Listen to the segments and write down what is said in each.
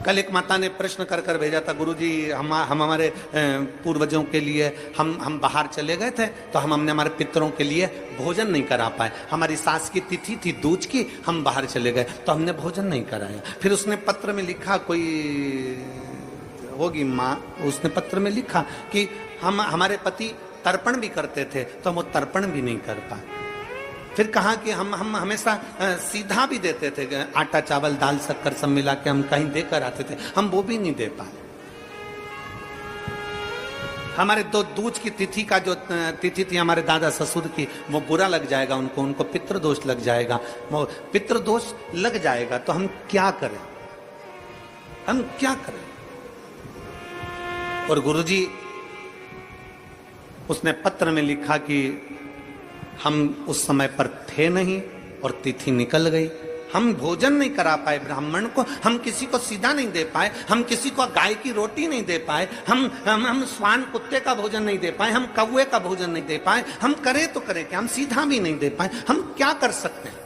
कल एक माता ने प्रश्न कर कर भेजा था, गुरुजी हम हमारे पूर्वजों के लिए हम बाहर चले गए थे तो हमने हमारे पितरों के लिए भोजन नहीं करा पाए। हमारी सास की तिथि थी दूज की, हम बाहर चले गए तो हमने भोजन नहीं कराया। फिर उसने पत्र में लिखा, कोई होगी माँ, उसने पत्र में लिखा कि हमारे पति तर्पण भी करते थे तो हम वो तर्पण भी नहीं कर पाए। फिर कहा कि हम हमेशा सीधा भी देते थे, आटा चावल दाल शक्कर सब मिला के हम कहीं देकर आते थे, हम वो भी नहीं दे पाए। हमारे दूज की तिथि का जो तिथि थी हमारे दादा ससुर की, वो बुरा लग जाएगा उनको पितृदोष लग जाएगा। वो पितृदोष लग जाएगा तो हम क्या करें, हम क्या करें। और गुरुजी उसने पत्र में लिखा कि हम उस समय पर थे नहीं और तिथि निकल गई, हम भोजन नहीं करा पाए ब्राह्मण को, हम किसी को सीधा नहीं दे पाए, हम किसी को गाय की रोटी नहीं दे पाए, हम स्वान कुत्ते का भोजन नहीं दे पाए, हम कौवे का भोजन नहीं दे पाए, हम करें तो करें क्या, हम सीधा भी नहीं दे पाए, हम क्या कर सकते हैं।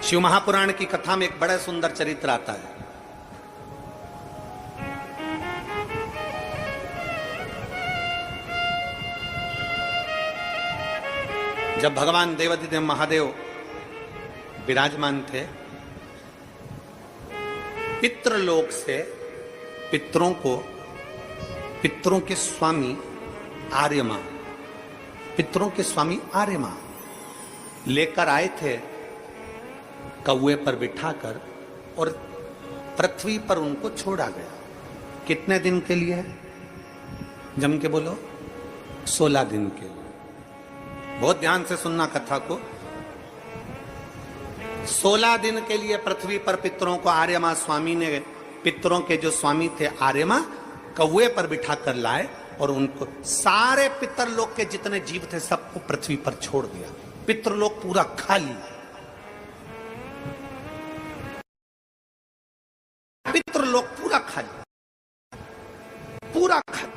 शिव महापुराण की कथा में एक बड़ा सुंदर चरित्र आता है। जब भगवान देवाधिदेव महादेव विराजमान थे, पितृलोक से पितरों के स्वामी आर्यमा, पितरों के स्वामी आर्यमा लेकर आए थे कौवे पर बिठाकर और पृथ्वी पर उनको छोड़ा गया। कितने दिन के लिए? जम के बोलो, 16 दिन के लिए। बहुत ध्यान से सुनना कथा को। 16 दिन के लिए पृथ्वी पर पितरों को आर्यमा स्वामी ने, पितरों के जो स्वामी थे आर्यमा, कौवे पर बिठा कर लाए और उनको सारे पितरलोक के जितने जीव थे सबको पृथ्वी पर छोड़ दिया। पितरलोक पूरा खाली, पितरलोक पूरा खाली, पूरा खाली।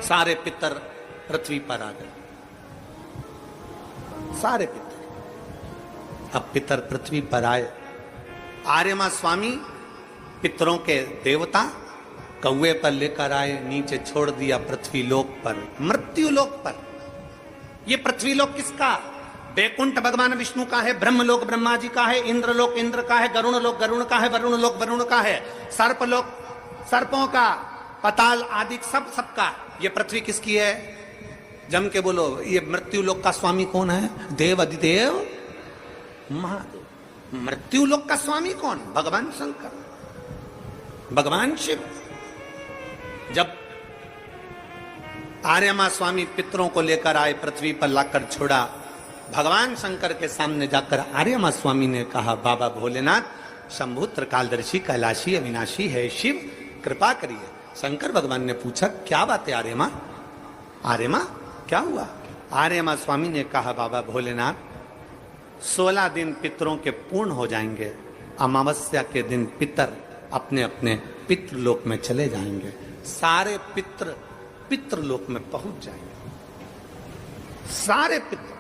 सारे पितर पृथ्वी पर आ गए, सारे पितर। अब पितर पृथ्वी पर आए, आर्यमा स्वामी पितरों के देवता कौवे पर लेकर आए, नीचे छोड़ दिया पृथ्वी लोक पर, मृत्यु लोक पर। ये पृथ्वी लोक किसका? बैकुंठ भगवान विष्णु का है, ब्रह्मलोक ब्रह्मा जी का है, इंद्रलोक इंद्र का है, गरुण लोक गरुण का है, वरुण लोक वरुण का है, सर्पलोक सर्पों का, पताल आदि सबका। ये पृथ्वी किसकी है? जम के बोलो, ये मृत्यु लोक का स्वामी कौन है? देव अधिदेव महादेव। मृत्यु लोक का स्वामी कौन? भगवान शंकर, भगवान शिव। जब आर्यमा स्वामी पितरों को लेकर आए, पृथ्वी पर लाकर छोड़ा, भगवान शंकर के सामने जाकर आर्यमा स्वामी ने कहा, बाबा भोलेनाथ शंभु त्रिकालदर्शी कैलाशी अविनाशी है शिव, कृपा करिए। शंकर भगवान ने पूछा, क्या बात है आर्यमा? आर्यमा क्या हुआ? आर्यमा स्वामी ने कहा, बाबा भोलेनाथ 16 दिन पितरों के पूर्ण हो जाएंगे, अमावस्या के दिन पितर अपने अपने पितृलोक में चले जाएंगे, सारे पितर पितृलोक में पहुंच जाएंगे, सारे पितर।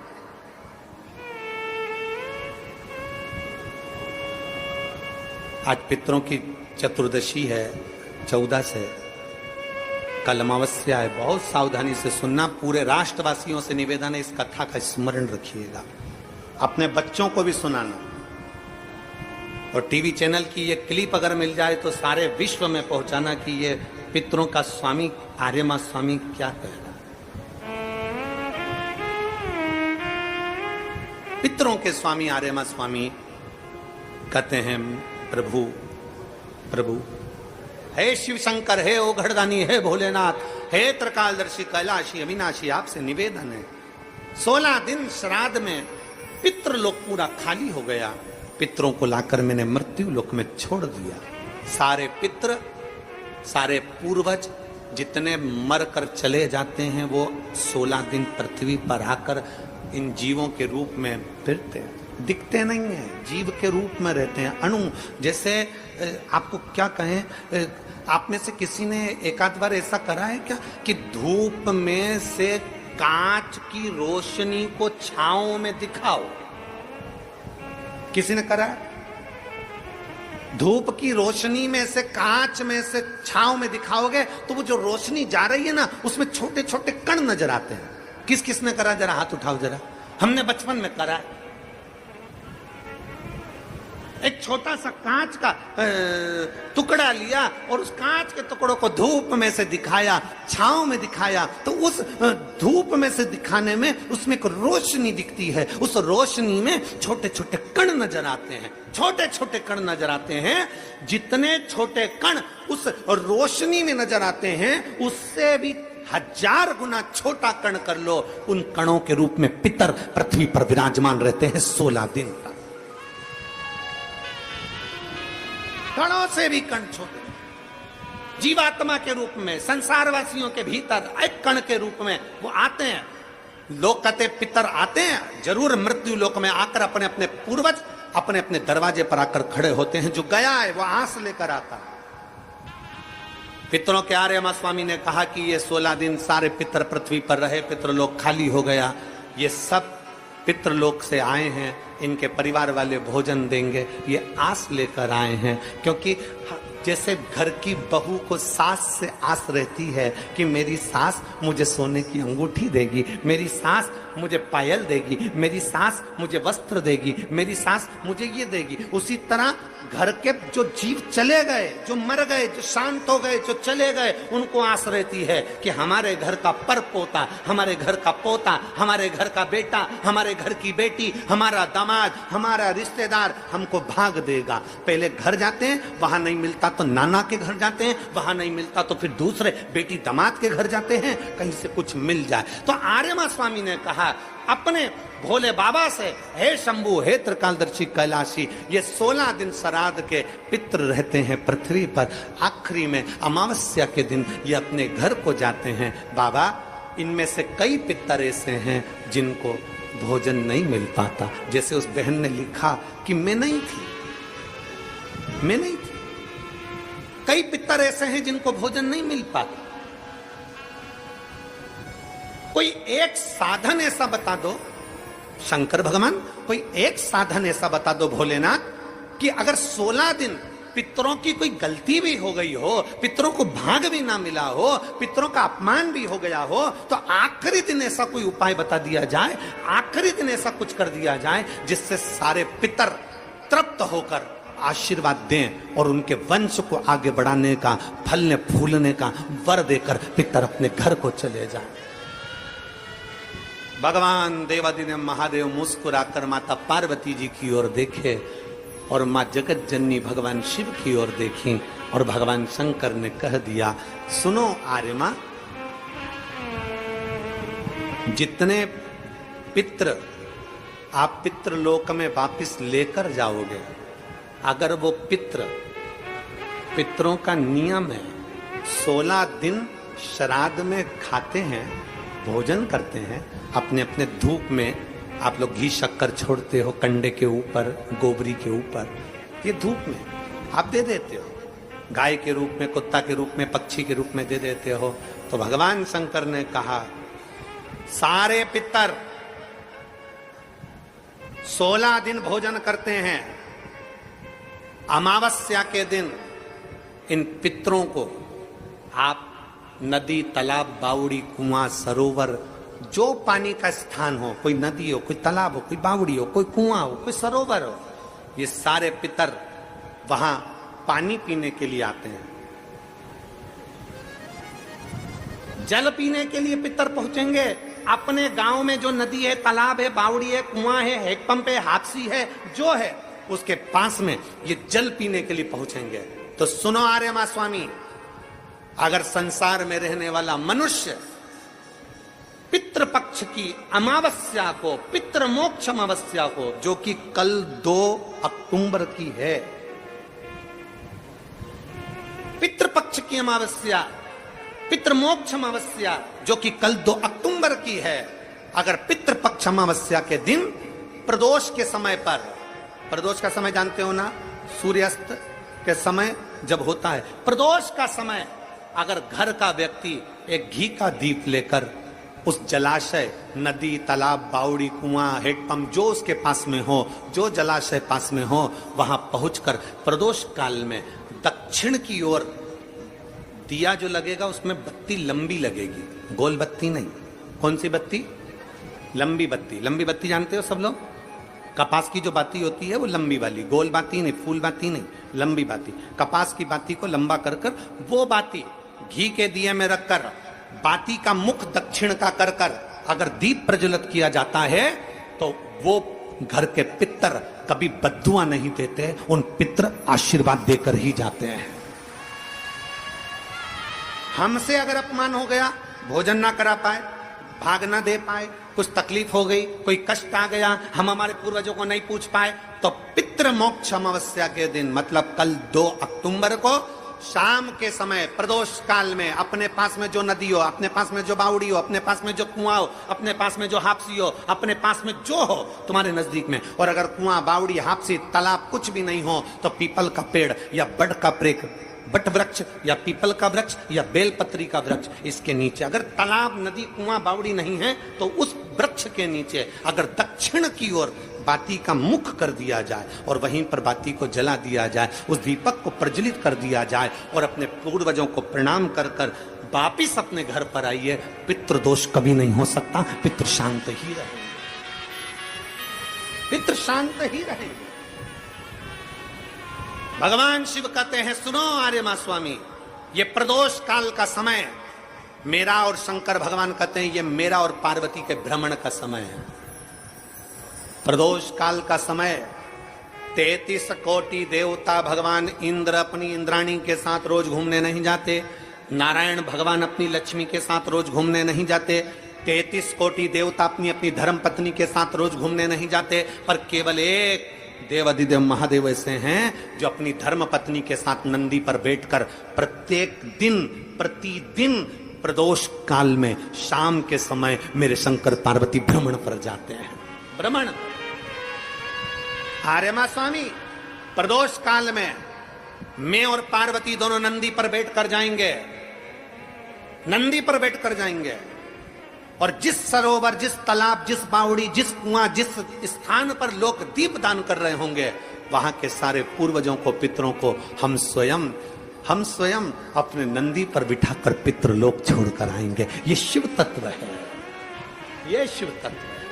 आज पितरों की चतुर्दशी है, 14 से, कल अमावस्या है। बहुत सावधानी से सुनना, पूरे राष्ट्रवासियों से निवेदन है, इस कथा का स्मरण रखिएगा, अपने बच्चों को भी सुनाना। और टीवी चैनल की ये क्लिप अगर मिल जाए तो सारे विश्व में पहुंचाना कि ये पितरों का स्वामी आर्यमा स्वामी क्या कह रहा है। पितरों के स्वामी आर्यमा स्वामी कहते हैं, प्रभु प्रभु, हे शिव शंकर, हे ओघड़दानी, हे भोलेनाथ, हे त्रिकालदर्शी कैलाशी अविनाशी, आपसे निवेदन है, 16 दिन श्राद्ध में पितृलोक पूरा खाली हो गया, पितरों को लाकर मैंने मृत्यु लोक में छोड़ दिया। सारे पितृ, सारे पूर्वज जितने मर कर चले जाते हैं वो 16 दिन पृथ्वी पर आकर इन जीवों के रूप में फिरते हैं, दिखते नहीं है, जीव के रूप में रहते हैं, अणु जैसे। आपको क्या कहें, आप में से किसी ने एक आध बार ऐसा करा है क्या कि धूप में से कांच की रोशनी को छांव में दिखाओ? किसी ने करा? धूप की रोशनी में से, कांच में से छांव में दिखाओगे तो वो जो रोशनी जा रही है ना, उसमें छोटे छोटे कण नजर आते हैं। किस किस ने करा, जरा हाथ उठाओ जरा। हमने बचपन में करा है। एक छोटा सा कांच का टुकड़ा लिया और उस कांच के टुकड़ों को धूप में से दिखाया, छांव में दिखाया, तो उस धूप में से दिखाने में उसमें एक रोशनी दिखती है। उस रोशनी में छोटे छोटे कण नजर आते हैं, छोटे छोटे कण नजर आते हैं। जितने छोटे कण उस रोशनी में नजर आते हैं, उससे भी 1000 गुना छोटा कण कर लो, उन कणों के रूप में पितर पृथ्वी पर विराजमान रहते हैं 16 दिन तक। कणों से भी कण छोटे, जीवात्मा के रूप में, संसारवासियों के भीतर एक कण के रूप में वो आते हैं। लोग कहते पितर आते हैं जरूर, मृत्यु लोक में आकर अपने अपने पूर्वज अपने अपने दरवाजे पर आकर खड़े होते हैं। जो गया है वो आंस लेकर आता है। पितरों के आर्यमा स्वामी ने कहा कि ये 16 दिन सारे पितर पृथ्वी पर रहे, पितृलोक खाली हो गया। ये सब पितृलोक से आए हैं, इनके परिवार वाले भोजन देंगे, ये आस लेकर आए हैं। क्योंकि जैसे घर की बहू को सास से आस रहती है कि मेरी सास मुझे सोने की अंगूठी देगी, मेरी सास मुझे पायल देगी, मेरी सास मुझे वस्त्र देगी, मेरी सास मुझे ये देगी, उसी तरह घर के जो जीव चले गए, जो मर गए, जो शांत हो गए, जो चले गए, उनको आस रहती है कि हमारे घर का पर पोता, हमारे घर का पोता, हमारे घर का बेटा, हमारे घर की बेटी, हमारा दामाद, हमारा रिश्तेदार हमको भाग देगा। पहले घर जाते हैं, वहां नहीं मिलता तो नाना के घर जाते हैं, वहां नहीं मिलता तो फिर दूसरे बेटी दामाद के घर जाते हैं, कहीं से कुछ मिल जाए। तो आर्यमा स्वामी ने कहा अपने भोले बाबा से, हे शंभु, हे त्रिकालदर्शी कैलाशी, ये 16 दिन श्राद्ध के पितृ रहते हैं पृथ्वी पर। आखिरी में अमावस्या के दिन ये अपने घर को जाते हैं। बाबा, इनमें से कई पितर ऐसे हैं जिनको भोजन नहीं मिल पाता। जैसे उस बहन ने लिखा कि मैं नहीं थी। कई पितर ऐसे हैं जिनको भोजन नहीं मिल पाता। कोई एक साधन ऐसा बता दो शंकर भगवान, कोई एक साधन ऐसा बता दो भोलेनाथ, कि अगर 16 दिन पितरों की कोई गलती भी हो गई हो, पितरों को भाग भी ना मिला हो, पितरों का अपमान भी हो गया हो, तो आखिरी दिन ऐसा कोई उपाय बता दिया जाए, आखिरी दिन ऐसा कुछ कर दिया जाए जिससे सारे पितर तृप्त होकर आशीर्वाद दें और उनके वंश को आगे बढ़ाने का, फलने फूलने का वर देकर पितर अपने घर को चले जाए। भगवान देवादिदेव महादेव मुस्कुराकर माता पार्वती जी की ओर देखे और मां जगत जननी भगवान शिव की ओर देखी और भगवान शंकर ने कह दिया, सुनो आर्यमा, जितने पितृ आप पितृलोक में वापिस लेकर जाओगे, अगर वो पितरों का नियम है 16 दिन श्राद्ध में खाते हैं, भोजन करते हैं, अपने अपने धूप में आप लोग घी शक्कर छोड़ते हो, कंडे के ऊपर, गोबरी के ऊपर, ये धूप में आप दे देते हो, गाय के रूप में, कुत्ता के रूप में, पक्षी के रूप में दे देते हो। तो भगवान शंकर ने कहा, सारे पितर 16 दिन भोजन करते हैं, अमावस्या के दिन इन पितरों को आप नदी, तालाब, बावड़ी, कुआं, सरोवर, जो पानी का स्थान हो, कोई नदी हो, कोई तालाब हो, कोई बावड़ी हो, कोई कुआं हो, कोई सरोवर हो, ये सारे पितर वहां पानी पीने के लिए आते हैं। जल पीने के लिए पितर पहुंचेंगे। अपने गांव में जो नदी है, तालाब है, बावड़ी है, कुआं है, हैंडपंप है, हाथसी है, जो है उसके पास में ये जल पीने के लिए पहुंचेंगे। तो सुनो आर्यमा स्वामी, अगर संसार में रहने वाला मनुष्य पितृपक्ष की अमावस्या को, पितृ मोक्ष अमावस्या को, जो कि कल 2 अक्टूबर की है, पितृपक्ष की अमावस्या, पितृमोक्ष अमावस्या जो कि कल 2 अक्टूबर की है, अगर पितृपक्ष अमावस्या के दिन प्रदोष के समय पर, प्रदोष का समय जानते हो ना, सूर्यास्त के समय जब होता है प्रदोष का समय, अगर घर का व्यक्ति एक घी का दीप लेकर उस जलाशय, नदी, तालाब, बावड़ी, कुआं, हेडपंप जो उसके पास में हो, जो जलाशय पास में हो, वहां पहुंचकर प्रदोष काल में दक्षिण की ओर दिया जो लगेगा उसमें बत्ती लंबी लगेगी, गोल बत्ती नहीं। कौन सी बत्ती? लंबी बत्ती। लंबी बत्ती जानते हो सब लोग? कपास की जो बाती होती है वो लंबी वाली, गोल बाती नहीं, फूल बाती नहीं, लंबी बाती। कपास की बाती को लंबा कर कर वो बाती घी के दिए में रखकर बाती का मुख दक्षिण का कर कर अगर दीप प्रज्वलित किया जाता है तो वो घर के पितर कभी बद्दुआ नहीं देते, उन पितर आशीर्वाद देकर ही जाते हैं। हमसे अगर अपमान हो गया, भोजन ना करा पाए, भाग ना दे पाए, कुछ तकलीफ हो गई, कोई कष्ट आ गया, हम हमारे पूर्वजों को नहीं पूछ पाए, तो पितृ मोक्ष अमावस्या के दिन मतलब कल 2 अक्टूबर को शाम के समय प्रदोष काल में अपने पास में जो नदी हो, अपने पास में जो बावड़ी हो, अपने पास में जो कुआं हो, अपने पास में जो हापसी हो, अपने पास में जो हो तुम्हारे नजदीक में, और अगर कुआं, बावड़ी, हापसी, तालाब कुछ भी नहीं हो तो पीपल का पेड़ या बड़ का बट वृक्ष या पीपल का वृक्ष या बेलपत्री का वृक्ष, इसके नीचे अगर तालाब, नदी, कुआं, बावड़ी नहीं है तो उस वृक्ष के नीचे अगर दक्षिण की ओर बाती का मुख कर दिया जाए और वहीं पर बाती को जला दिया जाए, उस दीपक को प्रज्वलित कर दिया जाए और अपने पूर्वजों को प्रणाम कर कर वापिस अपने घर पर आइए, पितृ दोष कभी नहीं हो सकता, पितृ शांत ही रहेंगे, पितृ शांत ही रहेंगे। भगवान शिव कहते हैं, सुनो आर्यमा स्वामी, ये प्रदोष काल का समय मेरा, और शंकर भगवान कहते हैं ये मेरा और पार्वती के भ्रमण का समय है। प्रदोष काल का समय 33 कोटि देवता, भगवान इंद्र अपनी इंद्राणी के साथ रोज घूमने नहीं जाते, नारायण भगवान अपनी लक्ष्मी के साथ रोज घूमने नहीं जाते, 33 कोटि देवता अपनी अपनी धर्म पत्नी के साथ रोज घूमने नहीं जाते, पर केवल एक देवाधिदेव महादेव ऐसे हैं जो अपनी धर्म पत्नी के साथ नंदी पर बैठकर प्रत्येक दिन, प्रतिदिन प्रदोष काल में शाम के समय मेरे शंकर पार्वती भ्रमण पर जाते हैं। भ्रमण। आर्यमा स्वामी, प्रदोष काल में मैं और पार्वती दोनों नंदी पर बैठकर जाएंगे, नंदी पर बैठकर जाएंगे, और जिस सरोवर, जिस तालाब, जिस बावड़ी, जिस कुआं, जिस स्थान पर लोग दीप दान कर रहे होंगे, वहां के सारे पूर्वजों को, पितरों को हम स्वयं अपने नंदी पर बिठाकर पितृलोक छोड़कर आएंगे। ये शिव तत्व है, ये शिव तत्व है।